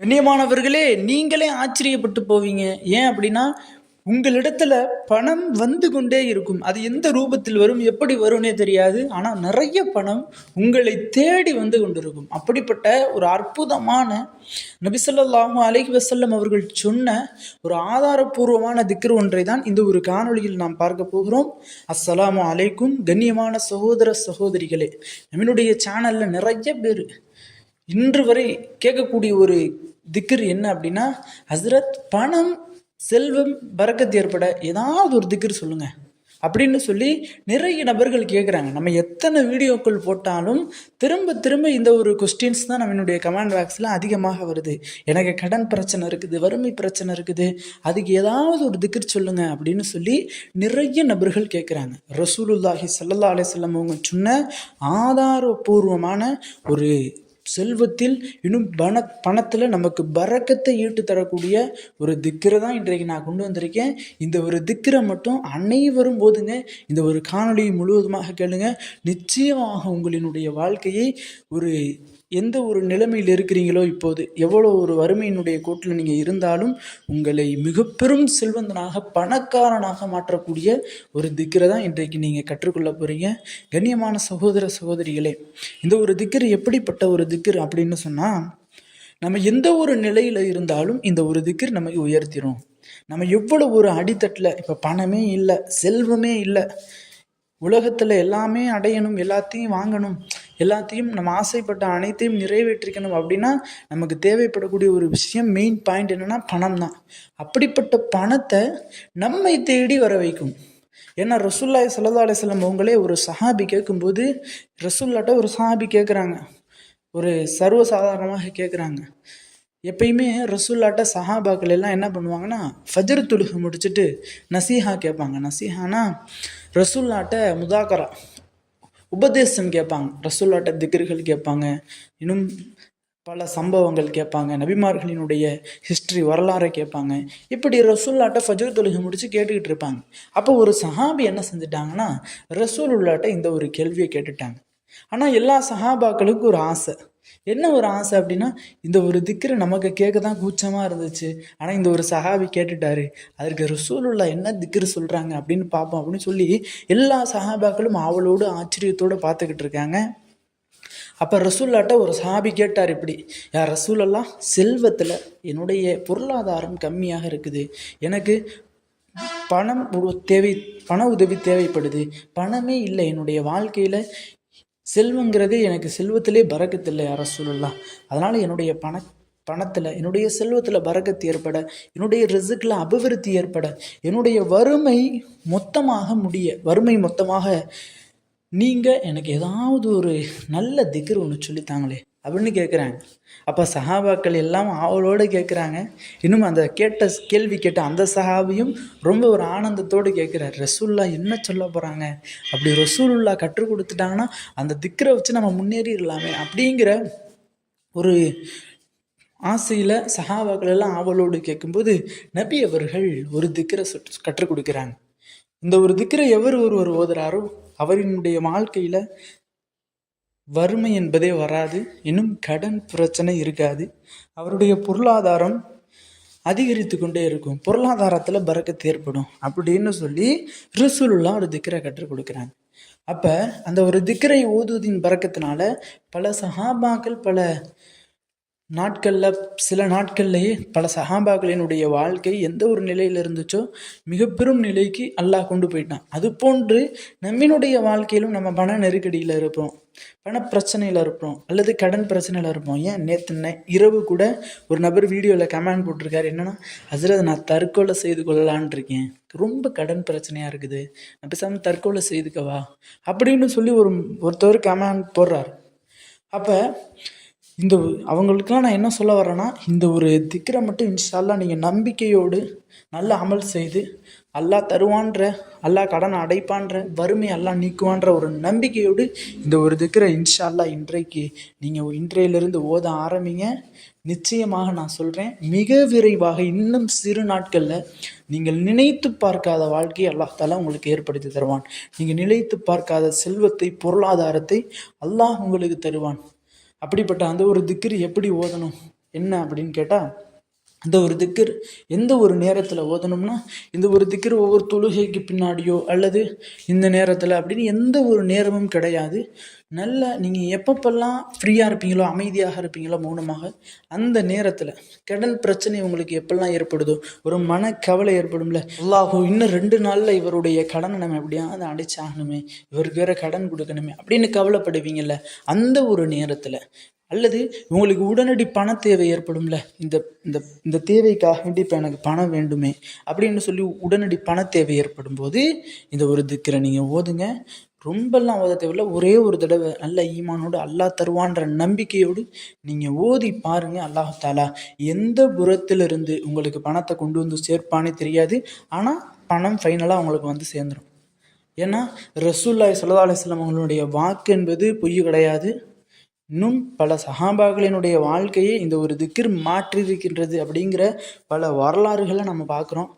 கண்ணியமானவர்களே, நீங்களே ஆச்சரியப்பட்டு போவீங்க. ஏன் அப்படின்னா, உங்களிடத்துல பணம் வந்து கொண்டே இருக்கும். அது எந்த ரூபத்தில் வரும், எப்படி வரும்னே தெரியாது. ஆனா நிறைய பணம் உங்களை தேடி வந்து கொண்டிருக்கும். அப்படிப்பட்ட ஒரு அற்புதமான நபி ஸல்லல்லாஹு அலைஹி வஸல்லம் அவர்கள் சொன்ன ஒரு ஆதாரபூர்வமான திக்ர் ஒன்றை தான் இந்த ஒரு காணொளியில் நாம் பார்க்க போகிறோம். அஸ்ஸலாமு அலைக்கும். கண்ணியமான சகோதர சகோதரிகளே, நம்மளுடைய சேனல்ல நிறைய பேர் இன்று வரை கேட்கக்கூடிய ஒரு திக்ர் என்ன அப்படின்னா, ஹஸ்ரத் பணம் செல்வம் பரக்கத்து ஏற்பட ஏதாவது ஒரு திக்ர் சொல்லுங்க அப்படின்னு சொல்லி நிறைய நபர்கள் கேட்குறாங்க. நம்ம எத்தனை வீடியோக்கள் போட்டாலும் திரும்ப திரும்ப இந்த ஒரு கொஸ்டின்ஸ் தான் நம்மளுடைய கமெண்ட் பாக்ஸில் அதிகமாக வருது. எனக்கு கடன் பிரச்சனை இருக்குது, வறுமை பிரச்சனை இருக்குது, அதுக்கு ஏதாவது ஒரு திக்ர் சொல்லுங்க அப்படின்னு சொல்லி நிறைய நபர்கள் கேட்குறாங்க. ரசூலுல்லாஹி ஸல்லல்லாஹு அலைஹி வஸல்லம் அவங்க சொன்ன ஆதாரபூர்வமான ஒரு செல்வத்தில் இன்னும் பணத்தில் நமக்கு பரக்கத்தை ஈட்டு தரக்கூடிய ஒரு திக்கரை தான் இன்றைக்கு நான் கொண்டு வந்திருக்கேன். இந்த ஒரு திக்கரை மட்டும் அனைவரும் போதுங்க, இந்த ஒரு காணொளியை முழுவதுமாக கேளுங்க. நிச்சயமாக உங்களினுடைய வாழ்க்கையை ஒரு எந்த ஒரு நிலைமையில் இருக்கிறீங்களோ, இப்போது எவ்வளோ ஒரு வறுமையினுடைய கோட்டில் நீங்கள் இருந்தாலும் உங்களை மிக பெரும் செல்வந்தனாக பணக்காரனாக மாற்றக்கூடிய ஒரு திக்கரை தான் இன்றைக்கு நீங்கள் கற்றுக்கொள்ள போகிறீங்க. கண்ணியமான சகோதர சகோதரிகளே, இந்த ஒரு திக்கர் எப்படிப்பட்ட ஒரு திக்கர் அப்படின்னு சொன்னால், நம்ம எந்த ஒரு நிலையில் இருந்தாலும் இந்த ஒரு திக்கர் நமக்கு உயர்த்திடும். நம்ம எவ்வளோ ஒரு அடித்தட்டில், இப்போ பணமே இல்லை, செல்வமே இல்லை, உலகத்தில் எல்லாமே அடையணும், எல்லாத்தையும் வாங்கணும், எல்லாத்தையும் நம்ம ஆசைப்பட்ட அனைத்தையும் நிறைவேற்றிக்கணும் அப்படின்னா நமக்கு தேவைப்படக்கூடிய ஒரு விஷயம், மெயின் பாயிண்ட் என்னென்னா பணம் தான். அப்படிப்பட்ட பணத்தை நம்மை தேடி வர வைக்கும். ஏன்னா ரசூலுல்லாஹி ஸல்லல்லாஹு அலைஹி வஸல்லம் அவங்களே ஒரு சஹாபி கேட்கும்போது, ரசூலுல்லாஹ்ட்ட ஒரு சஹாபி கேட்குறாங்க, ஒரு சர்வசாதாரணமாக கேட்குறாங்க. எப்பயுமே ரசூலுல்லாஹ்ட்ட சஹாபாக்கள் எல்லாம் என்ன பண்ணுவாங்கன்னா, ஃபஜ்ர் தொழுகை முடிச்சுட்டு நசீஹா கேட்பாங்க. நசீஹானா ரசூலுல்லாஹ்ட்ட முதாக்கரா, உபதேசம் கேட்பாங்க. ரசூலுல்லாஹ்ட்ட திக்ர்கள் கேட்பாங்க, இன்னும் பல சம்பவங்கள் கேட்பாங்க, நபிமார்களினுடைய ஹிஸ்ட்ரி வரலாறை கேட்பாங்க. இப்படி ரசூலுல்லாஹ்ட்ட ஃபஜ்ர் தொழுகை முடிச்சு கேட்டுக்கிட்டு இருப்பாங்க. அப்போ ஒரு சஹாபி என்ன செஞ்சுட்டாங்கன்னா, ரசூலுல்லாஹ்ட்ட இந்த ஒரு கேள்வியை கேட்டுட்டாங்க. ஆனால் எல்லா சஹாபாக்களுக்கும் ஒரு ஆசை. என்ன ஒரு ஆசை அப்படின்னா, இந்த ஒரு திக்ரை நமக்கு கேட்க தான் கூச்சமாக இருந்துச்சு, ஆனால் இந்த ஒரு சஹாபி கேட்டுட்டாரு, அதற்கு ரசூலுல்லாஹ் என்ன திக்ரு சொல்கிறாங்க அப்படின்னு பார்ப்போம் அப்படின்னு சொல்லி எல்லா சஹாபாக்களும் ஆவலோடு ஆச்சரியத்தோடு பார்த்துக்கிட்டு இருக்காங்க. அப்போ ரசூலுல்லாஹ்ட்ட ஒரு சஹாபி கேட்டார், இப்படி, யார் ரசூலுல்லாஹ், செல்வத்தில் என்னுடைய பொருளாதாரம் கம்மியாக இருக்குது, எனக்கு பண உதவி தேவைப்படுது, பணமே இல்லை என்னுடைய வாழ்க்கையில், செல்வங்கிறதே எனக்கு செல்வத்திலே பரக்கத்தில்லை யார் ரசூலுல்லாஹ், அதனால் என்னுடைய பணத்தில் என்னுடைய செல்வத்தில் பரக்கத்து ஏற்பட, என்னுடைய ரிஸ்கில் அபிவிருத்தி ஏற்பட, என்னுடைய வறுமை மொத்தமாக நீங்கள் எனக்கு ஏதாவது ஒரு நல்ல திக்ர் ஒன்று சொல்லித்தாங்களே அப்படின்னு கேட்குறாங்க. அப்போ சஹாபாக்கள் எல்லாம் ஆவலோடு கேட்குறாங்க. இன்னும் அந்த கேள்வி கேட்ட அந்த சஹாபியும் ரொம்ப ஒரு ஆனந்தத்தோடு கேட்குறார், ரசூலுல்லாஹ் என்ன சொல்ல போகிறாங்க, அப்படி ரசூலுல்லாஹ் கற்றுக் கொடுத்துட்டாங்கன்னா அந்த திக்ரை வச்சு நம்ம முன்னேறிடலாமே அப்படிங்கிற ஒரு ஆசையில் சஹாபாக்கள் எல்லாம் ஆவலோடு கேட்கும்போது நபி அவர்கள் ஒரு திக்ரை கற்றுக் கொடுக்குறாங்க. இந்த ஒரு திக்ரை ஒருவர் ஓதுறாரோ அவரினுடைய வாழ்க்கையில் வறுமை என்பதே வராது, இன்னும் கடன் பிரச்சனை இருக்காது, அவருடைய பொருளாதாரம் அதிகரித்து கொண்டே இருக்கும், பொருளாதாரத்தில் பரக்கத்து ஏற்படும் அப்படின்னு சொல்லி ரசூலுல்லாஹ் ஒரு திக்ரை கற்றுக் கொடுக்குறாங்க. அப்போ அந்த ஒரு திக்ரை ஓதுவதின் பரக்கத்தினால பல சஹாபாக்கள் சில நாட்கள்லேயே பல சஹாபாக்களினுடைய வாழ்க்கை எந்த ஒரு நிலையில் இருந்துச்சோ மிக பெரும் நிலைக்கு அல்லாஹ் கொண்டு போயிட்டான். அது போன்று நம்மினுடைய வாழ்க்கையிலும் நம்ம பண நெருக்கடியில் இருப்போம், பண பிரச்சனையில் இருப்போம், அல்லது கடன் பிரச்சனையில் இருப்போம். ஏன் நேற்று இரவு கூட ஒரு நபர் வீடியோவில் கமெண்ட் போட்டிருக்காரு, என்னன்னா, ஹஸ்ரத் நான் தற்கொலை செய்து கொள்ளலான் இருக்கேன், ரொம்ப கடன் பிரச்சனையாக இருக்குது, நான் பேசாமல் தற்கொலை செய்துக்கவா அப்படின்னு சொல்லி ஒருத்தர் கமெண்ட் போடுறாரு. அப்போ அவங்களுக்கெல்லாம் நான் என்ன சொல்ல வரேன்னா, இந்த ஒரு திக்ரை மட்டும் இன்ஷா அல்லாஹ் நீங்கள் நம்பிக்கையோடு நல்ல அமல் செய்து, அல்லாஹ் தருவான்ற, அல்லாஹ் கடனை அடைப்பான்ற, வறுமை அல்லாஹ் நீக்குவான்ற ஒரு நம்பிக்கையோடு இந்த ஒரு திக்ரை இன்ஷா அல்லாஹ் இன்றையிலிருந்து ஓத ஆரம்பிங்க. நிச்சயமாக நான் சொல்கிறேன், மிக விரைவாக இன்னும் சிறு நாட்களில் நீங்கள் நினைத்து பார்க்காத வாழ்க்கையை அல்லாஹ் தஆலா உங்களுக்கு ஏற்படுத்தி தருவான். நீங்கள் நினைத்து பார்க்காத செல்வத்தை, பொருளாதாரத்தை அல்லாஹ் உங்களுக்கு தருவான். அப்படிப்பட்ட அந்த ஒரு திக்ர் எப்படி ஓதணும் என்ன அப்படின்னு கேட்டால், இந்த ஒரு திக்ர் எந்த ஒரு நேரத்தில் ஓதணும்னா, இந்த ஒரு திக்ர் ஒவ்வொரு தொழுகைக்கு பின்னாடியோ அல்லது இந்த நேரத்தில் அப்படின்னு எந்த ஒரு நேரமும் கிடையாது. நல்ல நீங்கள் எப்பப்பெல்லாம் ஃப்ரீயாக இருப்பீங்களோ, அமைதியாக இருப்பீங்களோ, மௌனமாக, அந்த நேரத்தில் கடன் பிரச்சனை உங்களுக்கு எப்பெல்லாம் ஏற்படுதோ, ஒரு மனக்கவலை ஏற்படும்ல, அல்லாஹோ இன்னும் 2 நாளில் இவருடைய கடனை நம்ம எப்படியாவது அடைச்சாகணுமே, இவருக்கு வேற கடன் கொடுக்கணுமே அப்படின்னு கவலைப்படுவீங்கள்ல, அந்த ஒரு நேரத்தில் அல்லது உங்களுக்கு உடனடி பண தேவை ஏற்படும்ல, இந்த இந்த இந்த தேவைக்காக வேண்டி இப்போ எனக்கு பணம் வேண்டுமே அப்படின்னு சொல்லி உடனடி பண தேவை ஏற்படும் போது இந்த ஒரு திக்ரை நீங்கள் ஓதுங்க. ரொம்பலாம் ஓத தேவையில்ல, ஒரே ஒரு தடவை நல்ல ஈமானோடு அல்லாஹ் தருவான்ற நம்பிக்கையோடு நீங்கள் ஓதி பாருங்கள். அல்லாஹ் தாலா எந்த புறத்திலிருந்து உங்களுக்கு பணத்தை கொண்டு வந்து சேர்ப்பானே தெரியாது, ஆனால் பணம் ஃபைனலாக உங்களுக்கு வந்து சேர்ந்துடும். ஏன்னா ரசூலுல்லாஹி ஸல்லல்லாஹு அலைஹி வஸல்லம் அவங்களுடைய வாக்கு என்பது பொய் கிடையாது. இன்னும் பல சஹாபாக்களினுடைய வாழ்க்கையை இந்த ஒரு திக்ர் மாற்றியிருக்கின்றது அப்படிங்கிற பல வரலாறுகளை நம்ம பார்க்குறோம்.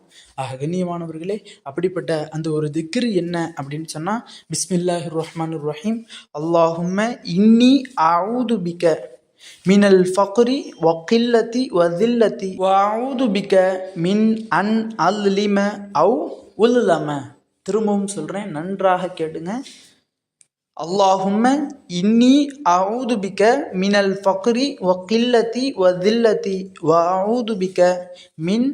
கண்ணியமானவர்களே, அப்படிப்பட்ட அந்த ஒரு திக்ர் என்ன அப்படின்னு சொன்னால், பிஸ்மில்லாஹிர் ரஹ்மானிர் ரஹீம். அல்லாஹும்ம இன்னி அஊது பிக மினல் ஃபக்ரி வகில்லதி வதில்லதி வஅஊது பிக மின் அன் அல்லிம அவ் உல்லம. திரும்பவும் சொல்கிறேன், நன்றாக கேட்டுங்க. அல்லாஹும்ம இன்னி அஊது பிக மினல் ஃபக்ரி வகில்லதி வதில்லதி வஅஊது பிக மின்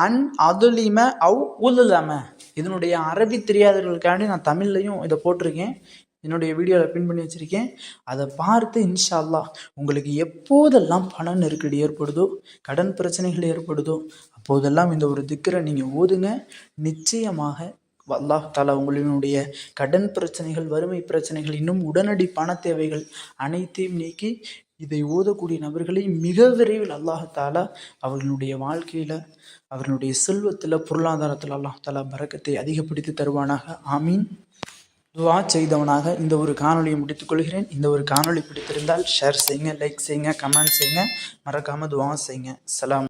அன் அதுலிம அவ் உல்லம. இதனுடைய அரபி தெரியாதவர்களுக்காண்டி நான் தமிழ்லையும் இதை போட்டிருக்கேன், என்னுடைய வீடியோவில் பின் பண்ணி வச்சுருக்கேன். அதை பார்த்து இன்ஷா அல்லாஹ் உங்களுக்கு எப்போதெல்லாம் பண நெருக்கடி ஏற்படுதோ, கடன் பிரச்சனைகள் ஏற்படுதோ, அப்போதெல்லாம் இந்த ஒரு திக்ரை நீங்கள் ஓதுங்க. நிச்சயமாக அல்லாஹ் தாலா உங்களினுடைய கடன் பிரச்சனைகள், வறுமை பிரச்சனைகள், இன்னும் உடனடி பண தேவைகள் அனைத்தையும் நீக்கி இதை ஓதக்கூடிய நபர்களை மிக விரைவில் அல்லாஹ் தாலா அவர்களுடைய வாழ்க்கையில், அவர்களுடைய செல்வத்தில், பொருளாதாரத்தில் அல்லாஹ் தாலா பரக்கத்தை அதிகப்படுத்தி தருவானாக. ஆமீன். துவா செய்தவனாக இந்த ஒரு காணொலியை முடித்துக் கொள்கிறேன். இந்த ஒரு காணொலி பிடித்திருந்தால் ஷேர் செய்யுங்க, லைக் செய்யுங்க, கமெண்ட் செய்யுங்க, மறக்காமல் துவா செய்யுங்க. சலாம்.